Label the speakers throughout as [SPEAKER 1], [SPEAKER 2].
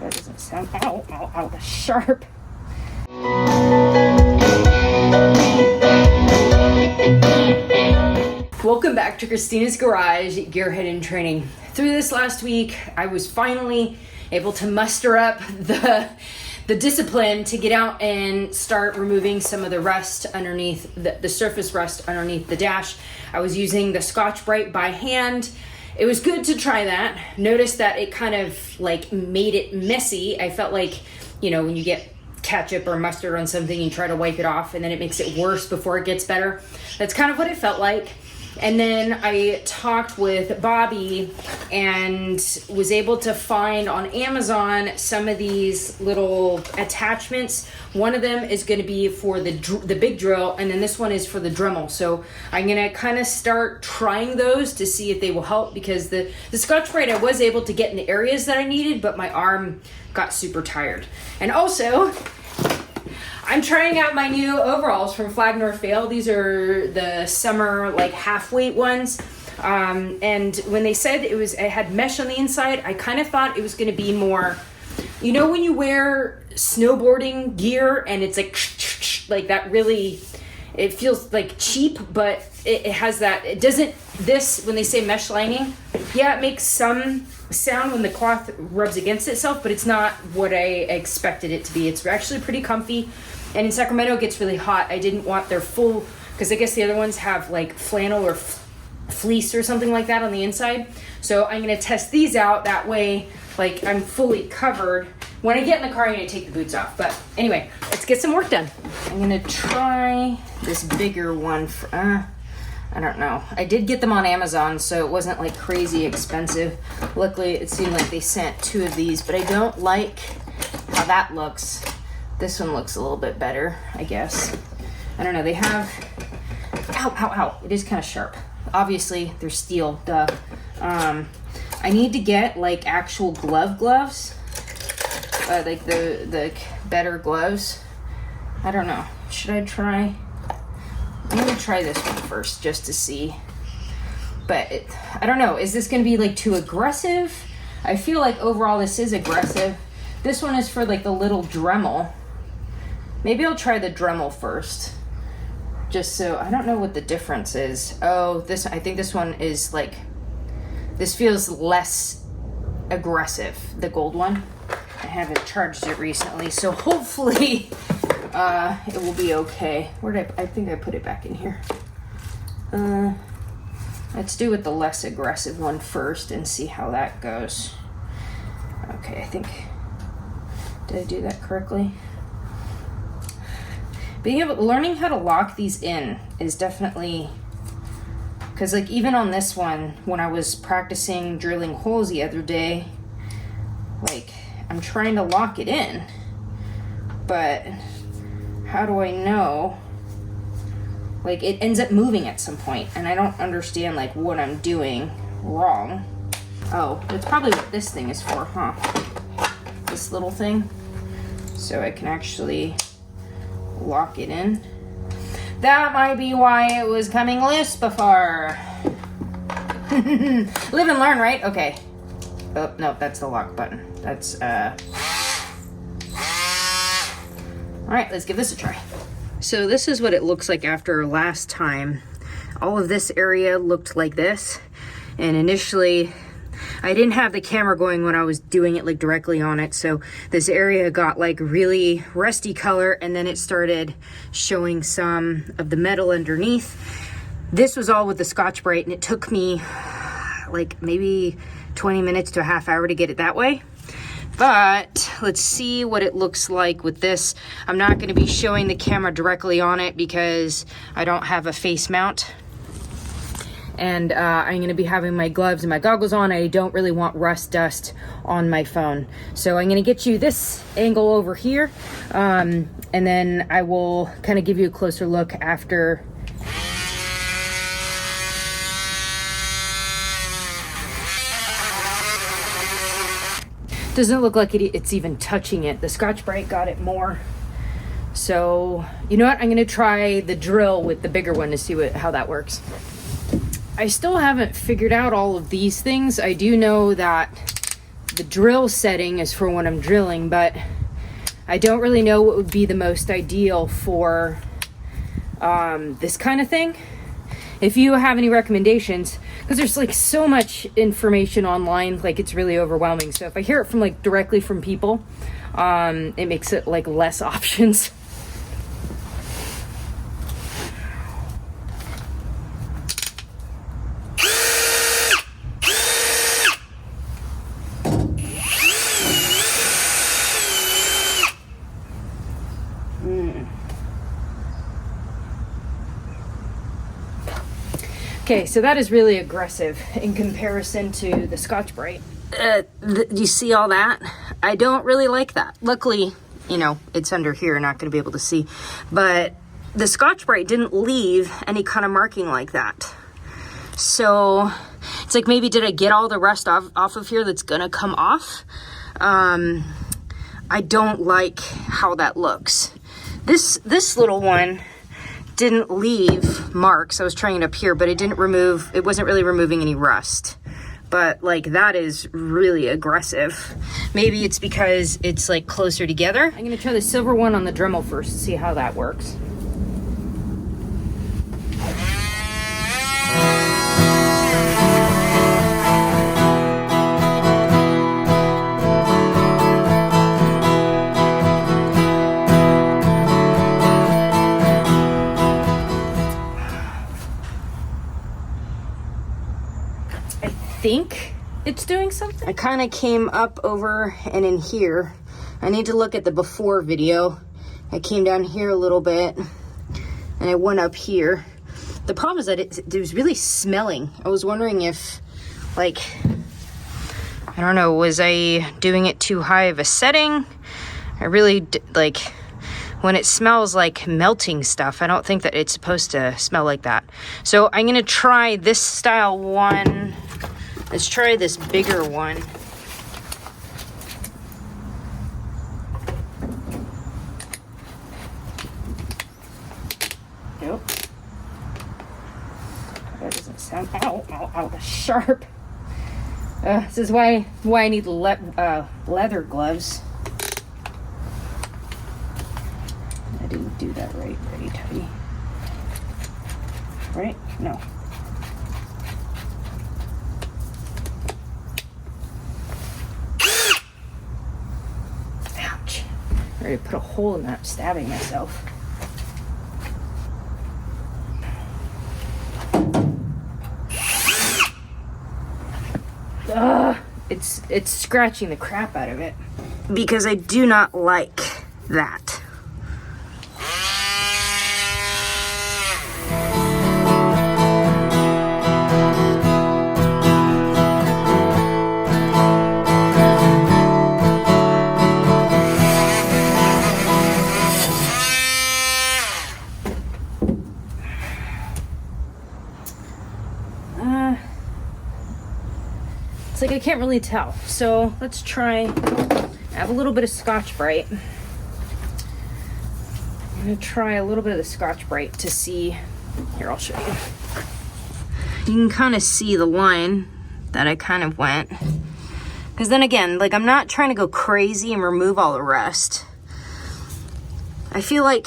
[SPEAKER 1] That doesn't sound, ow, ow, ow, that's sharp. Welcome back to Christina's Garage, Gearhead in Training. Through this last week, I was finally able to muster up the discipline to get out and start removing some of the rust underneath, the surface rust underneath the dash. I was using the Scotch-Brite by hand. It was good to try that. Notice that it kind of like made it messy. I felt like, you know, when you get ketchup or mustard on something, you try to wipe it off and then it makes it worse before it gets better. That's kind of what it felt like. And then I talked with Bobby and was able to find on Amazon some of these little attachments. One of them is going to be for the big drill, and then this one is for the Dremel. So I'm going to kind of start trying those to see if they will help, because the Scotch-Brite I was able to get in the areas that I needed, but my arm got super tired. And also, I'm trying out my new overalls from Flag Nor Fail. These are the summer like half weight ones. And when they said it had mesh on the inside, I kind of thought it was going to be more, you know, when you wear snowboarding gear and it's like that, really, it feels like cheap, but it has that, it doesn't, this, when they say mesh lining, yeah, it makes some sound when the cloth rubs against itself, but it's not what I expected it to be. It's actually pretty comfy. And in Sacramento, it gets really hot. I didn't want their full, because I guess the other ones have like flannel or fleece or something like that on the inside. So I'm going to test these out. That way, like, I'm fully covered. When I get in the car, I'm going to take the boots off. But anyway, let's get some work done. I'm going to try this bigger one. I don't know. I did get them on Amazon, so it wasn't like crazy expensive. Luckily, it seemed like they sent 2 of these, but I don't like how that looks. This one looks a little bit better, I guess. I don't know, they have, ow, ow, ow. It is kind of sharp. Obviously, they're steel, duh. I need to get like actual gloves, like the better gloves. I don't know, should I try? I'm gonna try this one first just to see. But I don't know, is this gonna be like too aggressive? I feel like overall this is aggressive. This one is for like the little Dremel. Maybe I'll try the Dremel first. Just so, I don't know what the difference is. Oh, I think this one is like, this feels less aggressive, the gold one. I haven't charged it recently, so hopefully it will be okay. I think I put it back in here. Let's do with the less aggressive one first and see how that goes. Okay, I think, did I do that correctly? Learning how to lock these in is definitely, because like even on this one, when I was practicing drilling holes the other day, like I'm trying to lock it in, but how do I know? Like it ends up moving at some point, and I don't understand like what I'm doing wrong. Oh, that's probably what this thing is for, huh? This little thing, so I can actually lock it in. That might be why it was coming loose before. Live and learn, right? Okay. Oh, no, that's the lock button. That's, Alright, let's give this a try. So this is what it looks like after last time. All of this area looked like this. And initially, I didn't have the camera going when I was doing it like directly on it, so this area got like really rusty color, and then it started showing some of the metal underneath. This was all with the Scotch-Brite, and it took me like maybe 20 minutes to a half hour to get it that way. But let's see what it looks like with this. I'm not going to be showing the camera directly on it because I don't have a face mount. And I'm going to be having my gloves and my goggles on. I don't really want rust dust on my phone. So I'm going to get you this angle over here. And then I will kind of give you a closer look after. Doesn't look like it's even touching it. The Scotch-Brite got it more. So, you know what? I'm going to try the drill with the bigger one to see how that works. I still haven't figured out all of these things. I do know that the drill setting is for when I'm drilling, but I don't really know what would be the most ideal for this kind of thing. If you have any recommendations, because there's like so much information online, like it's really overwhelming. So if I hear it from like directly from people, it makes it like less options. Okay, so that is really aggressive in comparison to the Scotch-Brite. You see all that? I don't really like that. Luckily, you know, it's under here, not going to be able to see. But the Scotch-Brite didn't leave any kind of marking like that. So it's like, maybe did I get all the rust off of here that's going to come off? I don't like how that looks. This little one didn't leave marks. I was trying it up here, but it wasn't really removing any rust. But like, that is really aggressive. Maybe it's because it's like closer together. I'm gonna try the silver one on the Dremel first to see how that works. Think it's doing something. I kind of came up over and in here. I need to look at the before video. I came down here a little bit and I went up here. The problem is that it was really smelling. I was wondering if, like, I don't know, was I doing it too high of a setting? I really, like, when it smells like melting stuff, I don't think that it's supposed to smell like that. So I'm gonna try this style one. Let's try this bigger one. Nope. That doesn't sound, ow, that's sharp. This is why I need leather gloves. I didn't do that right, Teddy. Right? No. I already put a hole in that, stabbing myself. It's scratching the crap out of it. Because I do not like that. It's like I can't really tell. So let's try, I have a little bit of Scotch-Brite. I'm gonna try a little bit of the Scotch-Brite to see, here, I'll show you. You can kind of see the line that I kind of went. Because then again, like, I'm not trying to go crazy and remove all the rest. I feel like,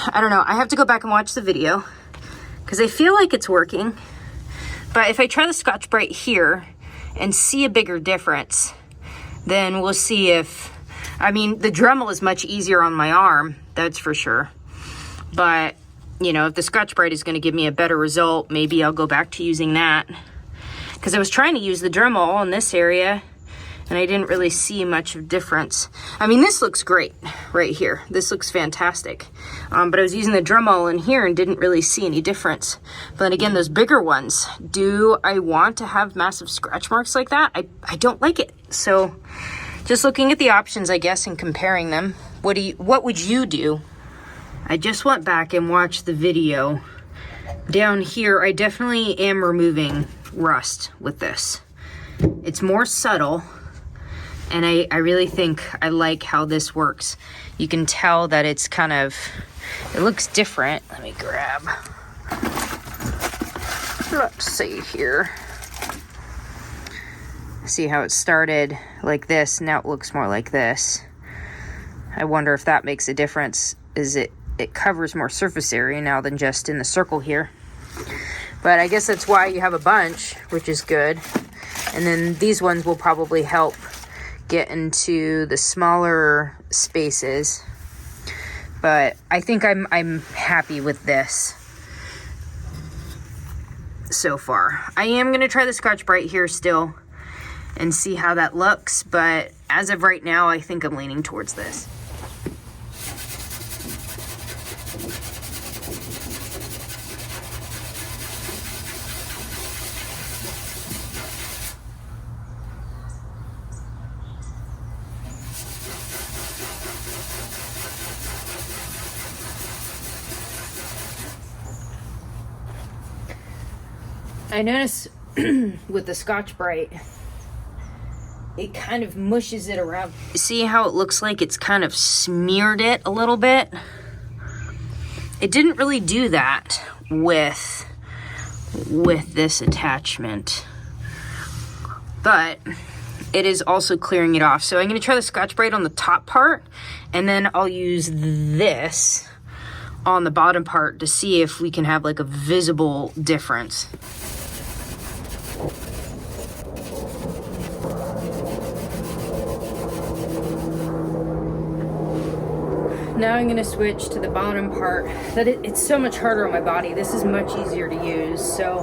[SPEAKER 1] I don't know, I have to go back and watch the video because I feel like it's working. But if I try the Scotch-Brite here and see a bigger difference, then we'll see if, I mean, the Dremel is much easier on my arm, that's for sure. But, you know, if the Scotch-Brite is going to give me a better result, maybe I'll go back to using that. Because I was trying to use the Dremel in this area, and I didn't really see much of difference. I mean, this looks great right here. This looks fantastic. But I was using the Dremel in here and didn't really see any difference. But then again, those bigger ones, do I want to have massive scratch marks like that? I don't like it. So just looking at the options, I guess, and comparing them. What would you do? I just went back and watched the video. Down here, I definitely am removing rust with this. It's more subtle. And I really think I like how this works. You can tell that it's kind of, it looks different. Let me grab, let's see here. See how it started like this, now it looks more like this. I wonder if that makes a difference. Is it covers more surface area now than just in the circle here. But I guess that's why you have a bunch, which is good. And then these ones will probably help get into the smaller spaces. But I think I'm happy with this so far. I am going to try the Scotch-Brite here still and see how that looks. But as of right now, I think I'm leaning towards this. I notice with the Scotch-Brite, it kind of mushes it around. See how it looks like it's kind of smeared it a little bit? It didn't really do that with this attachment, but it is also clearing it off. So I'm going to try the Scotch-Brite on the top part, and then I'll use this on the bottom part to see if we can have like a visible difference. Now I'm gonna switch to the bottom part. It's so much harder on my body. This is much easier to use. So,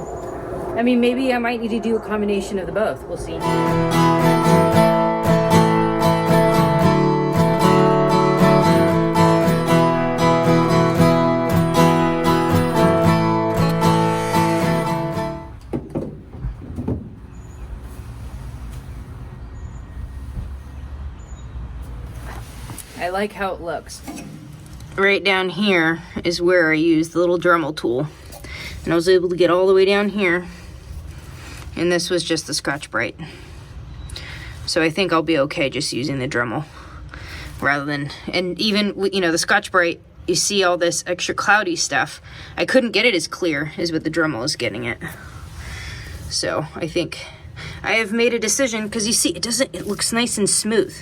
[SPEAKER 1] I mean, maybe I might need to do a combination of the both. We'll see. I like how it looks. Right down here is where I used the little Dremel tool. And I was able to get all the way down here. And this was just the Scotch-Brite. So I think I'll be okay just using the Dremel. Rather than, and even, you know, the Scotch-Brite, you see all this extra cloudy stuff. I couldn't get it as clear as what the Dremel is getting it. So I think I have made a decision, because you see, it looks nice and smooth.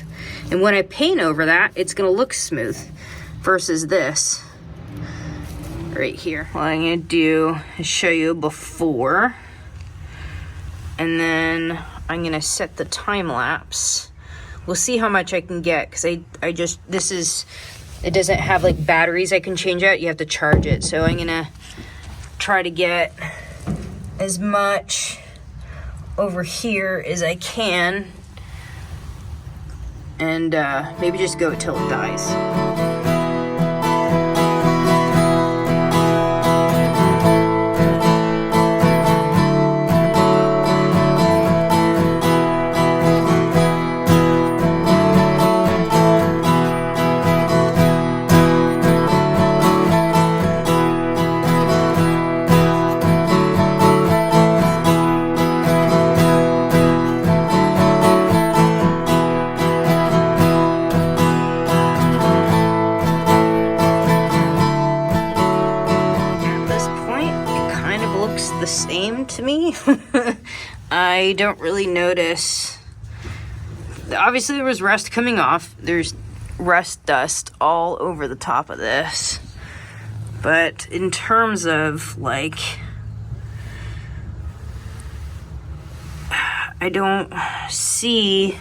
[SPEAKER 1] And when I paint over that, it's gonna look smooth versus this right here. What I'm gonna do is show you before, and then I'm gonna set the time lapse. We'll see how much I can get, because it doesn't have like batteries I can change out. You have to charge it. So I'm gonna try to get as much over here as I can, and maybe just go till it dies. The same to me. I don't really notice. Obviously there was rust coming off. There's rust dust all over the top of this. But in terms of like, I don't see,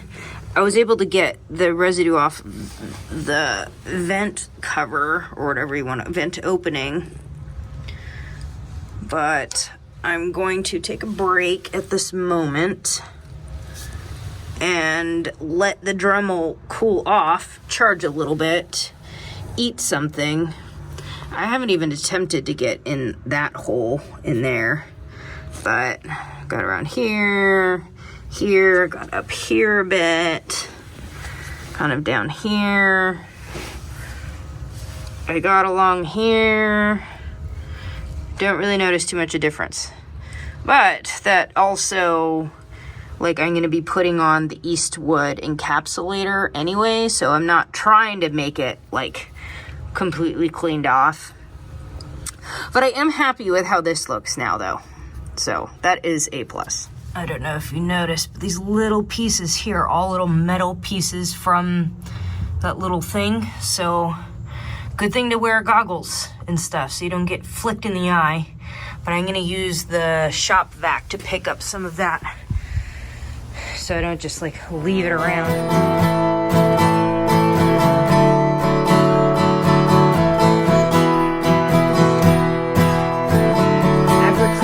[SPEAKER 1] I was able to get the residue off the vent cover, or whatever you want, vent opening. But I'm going to take a break at this moment and let the Dremel cool off, charge a little bit, eat something. I haven't even attempted to get in that hole in there, but got around here, got up here a bit, kind of down here. I got along here. Don't really notice too much of a difference. But that also, like, I'm going to be putting on the Eastwood encapsulator anyway, so I'm not trying to make it, like, completely cleaned off. But I am happy with how this looks now, though. So that is a plus. I don't know if you noticed, but these little pieces here, all little metal pieces from that little thing. So good thing to wear goggles and stuff so you don't get flicked in the eye. But I'm gonna use the shop vac to pick up some of that so I don't just like leave it around.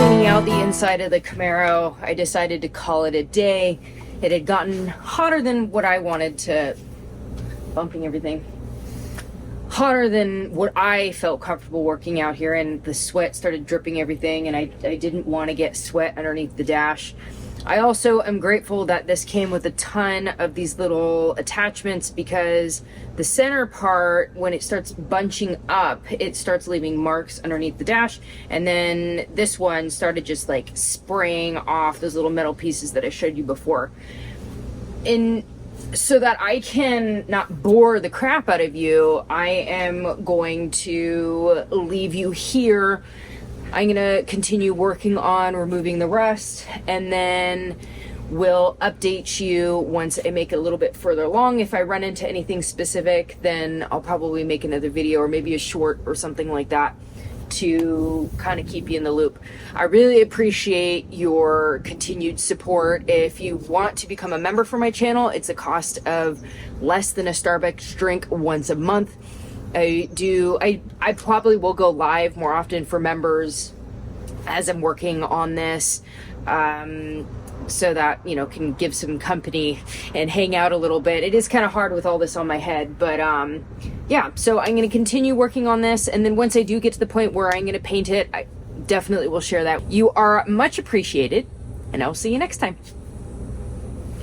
[SPEAKER 1] Out the inside of the Camaro, I decided to call it a day. It had gotten hotter than what I wanted to, bumping everything, hotter than what I felt comfortable working out here, and the sweat started dripping everything, and I didn't want to get sweat underneath the dash. I also am grateful that this came with a ton of these little attachments, because the center part, when it starts bunching up, it starts leaving marks underneath the dash. And then this one started just like spraying off those little metal pieces that I showed you before. And so that I can not bore the crap out of you, I am going to leave you here. I'm gonna continue working on removing the rust, and then we'll update you once I make it a little bit further along. If I run into anything specific, then I'll probably make another video or maybe a short or something like that to kind of keep you in the loop. I really appreciate your continued support. If you want to become a member for my channel, it's a cost of less than a Starbucks drink once a month. I probably will go live more often for members as I'm working on this, so that, you know, can give some company and hang out a little bit. It is kind of hard with all this on my head, but yeah, so I'm going to continue working on this, and then once I do get to the point where I'm going to paint it, I definitely will share that. You are much appreciated, and I'll see you next time.